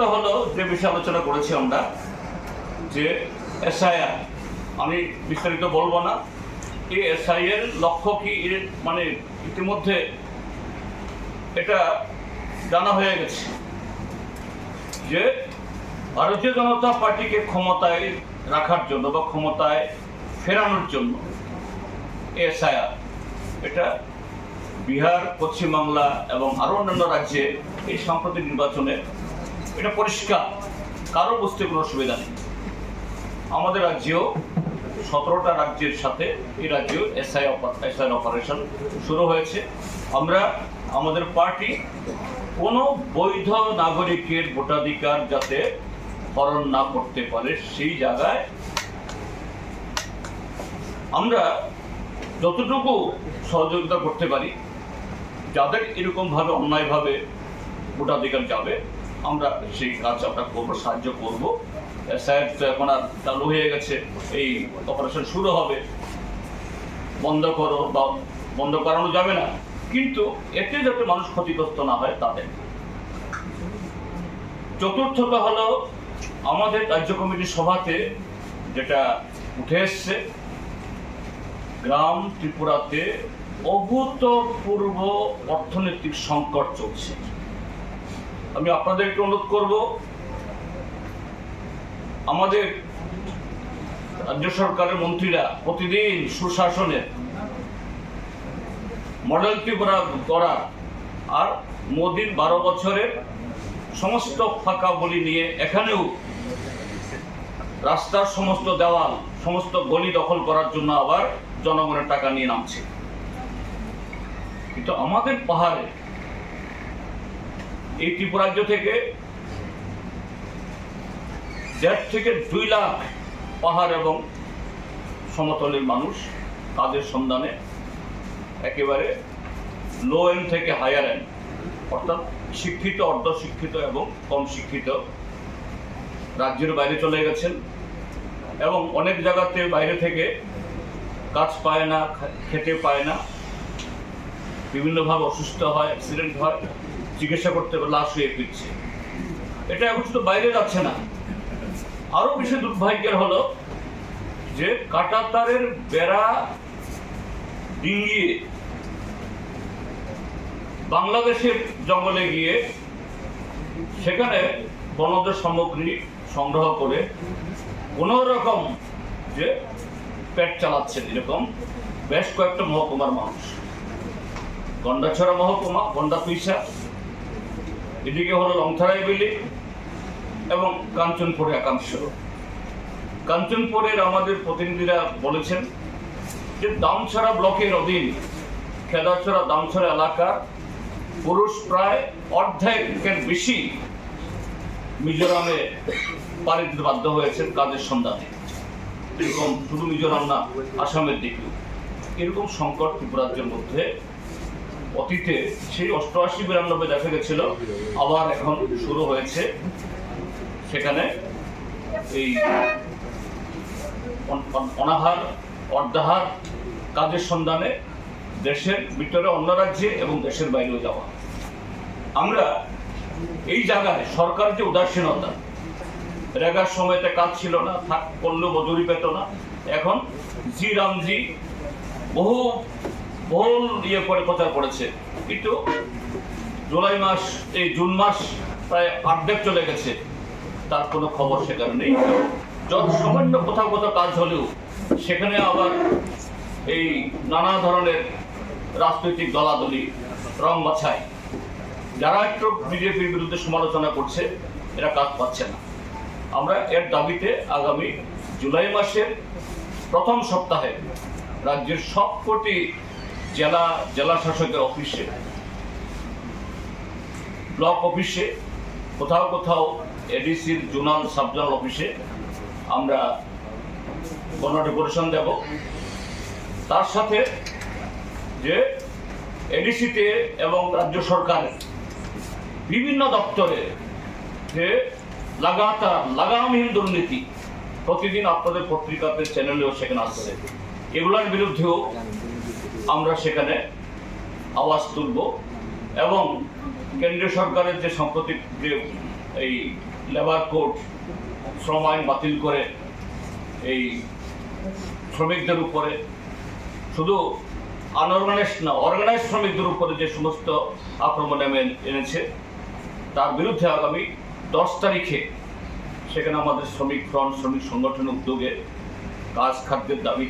হলো যে বিষয়ে আলোচনা করেছি আমরা যে এসআইআর, আমি বিস্তারিত বলবো না। এই এসআইআর লক্ষ্য কি, মানে ইতিমধ্যে এটা জানা হয়ে গেছে যে ভারতীয় জনতা পার্টিকে ক্ষমতায় রাখার জন্য বা ক্ষমতায় ফেরানোর জন্য এসআইআর, এটা বিহার, পশ্চিমবাংলা এবং আরও অন্যান্য রাজ্যে এই সাম্প্রতিক নির্বাচনে এটা পরিষ্কার, কারো বুঝতে কোনো অসুবিধা নেই। আমাদের রাজ্যেও 17টা রাজ্যের সাথে এই রাজ্যেও এসআইআর অপারেশন শুরু হয়েছে। আমরা আমাদের পার্টি কোনো বৈধ নাগরিকের ভোটাধিকার যাতে হরণ না করতে পারে সেই জায়গায় আমরা যতটুকু সহযোগিতা করতে পারি, যাদের এরকমভাবে অন্যায়ভাবে ভোটাধিকার যাবে আমরা সেই কাজ আমরা করবো, সাহায্য করবো। এসআইআর তো এখন আর চালু হয়ে গেছে, এই অপারেশন শুরু হবে, বন্ধ করো বা বন্ধ করানো যাবে না, কিন্তু এতে যাতে মানুষ ক্ষতিগ্রস্ত না হয় তাদের। চতুর্থটা হলো আমাদের রাজ্য কমিটির সভাতে যেটা উঠে এসছে, গ্রাম ত্রিপুরাতে অভূতপূর্ব অর্থনৈতিক সংকট চলছে। আমি আপনাদেরকে অনুরোধ করব, আমাদের রাজ্য সরকারের মন্ত্রীরা প্রতিদিন সুশাসনের মডেল ত্রিপুরা করা আর মোদির 12 বছরের সমস্ত ফাঁকা বলি নিয়ে এখানেও রাস্তার সমস্ত দেওয়াল, সমস্ত গলি দখল করার জন্য আবার জনগণের টাকা নিয়ে নামছে। কিন্তু আমাদের পাহাড়ে এই ত্রিপুরা রাজ্য থেকে 1.5 থেকে 2 লাখ পাহাড় এবং সমতলের মানুষ কাজের সন্ধানে একেবারে লো এন্ড থেকে হায়ার এন্ড, অর্থাৎ শিক্ষিত, অর্ধশিক্ষিত এবং কম শিক্ষিত রাজ্যের বাইরে চলে গেছেন এবং অনেক জায়গাতে বাইরে থেকে কাজ পায় না, খেতে পায় না, বিভিন্নভাবে অসুস্থ হয়, অ্যাক্সিডেন্ট হয়, চিকিৎসা করতে লাশ হয়ে ফিরছে। এটা এখন শুধু বাইরে যাচ্ছে না, আরো বেশি দুর্ভাগ্যের হলো যে কাঁটাতারের বেড়া ডিঙ্গিয়ে বাংলাদেশের জঙ্গলে গিয়ে সেখানে বনজ সামগ্রী সংগ্রহ করে কোনো রকম যে পেট চালাচ্ছেন, এরকম বেশ কয়েকটা মহকুমার মানুষ। গন্ডাছড়া মহকুমা, গন্ডাপিসা, এদিকে হলো লংথারাইবেলি এবং কাঞ্চনপুরের একাংশ। কাঞ্চনপুরের আমাদের প্রতিনিধিরা বলেছেন যে দামছড়া ব্লকের অধীন খেদাছড়া দামছড়া এলাকার পুরুষ প্রায় অর্ধেকের বেশি মিজোরামে পাড়ি দিতে বাধ্য হয়েছেন কাজের সন্ধানে। এরকম শুধু মিজোরাম না, আসামের দিকেও এরকম সংকট ত্রিপুরা রাজ্যের মধ্যে অতীতে সেই 88-92 দেখা গেছিল, আবার এখন শুরু হয়েছে। সেখানে এই অনাহার, অর্ধাহার কাজের সন্ধানে দেশের ভিতরে অন্য রাজ্যে এবং দেশের বাইরেও যাওয়া। আমরা এই জায়গায় সরকার যে উদাসীনতা, রেগার সময়তে কাজ ছিল না, করলেও মজুরি পেত না, এখন জি রামজি বহু করে প্রচার করেছে, কিন্তু জুলাই মাস, এই জুন মাস প্রায় অর্ধেক চলে গেছে, তার কোনো খবর সেখানে নেই। যত সামান্য কোথাও কোথাও কাজ হলেও সেখানে আবার এই নানা ধরনের রাজনৈতিক দলাদলি, রং বাছাই, যারা একটু বিজেপির বিরুদ্ধে সমালোচনা করছে, এরা কাজ পাচ্ছে না। আমরা এর দাবিতে আগামী জুলাই মাসের প্রথম সপ্তাহে রাজ্যের সবকটি জেলা শাসকের অফিসে, ব্লক অফিসে, কোথাও কোথাও এডিসির জোনাল সাবজোনাল অফিসে আমরা গণডেপুটেশন দেব। তার সাথে যে এডিসিতে এবং রাজ্য সরকারের বিভিন্ন দপ্তরে যে লাগামহীন দুর্নীতি প্রতিদিন আপনাদের পত্রিকাতে, চ্যানেলেও সেখানে আসছে, এগুলোর বিরুদ্ধেও আমরা সেখানে আওয়াজ তুলব এবং কেন্দ্রীয় সরকারের যে সাম্প্রতিক যে এই লেবার কোড শ্রম আইন বাতিল করে এই শ্রমিকদের উপরে, শুধু আনঅর্গানাইজড না অর্গানাইজড শ্রমিকদের উপরে যে সমস্ত আক্রমণ এনেছে, তার বিরুদ্ধে আগামী 10 তারিখে সেখানে আমাদের শ্রমিক ফ্রন্ট শ্রমিক সংগঠনের উদ্যোগে কাজ খাদ্যের দাবি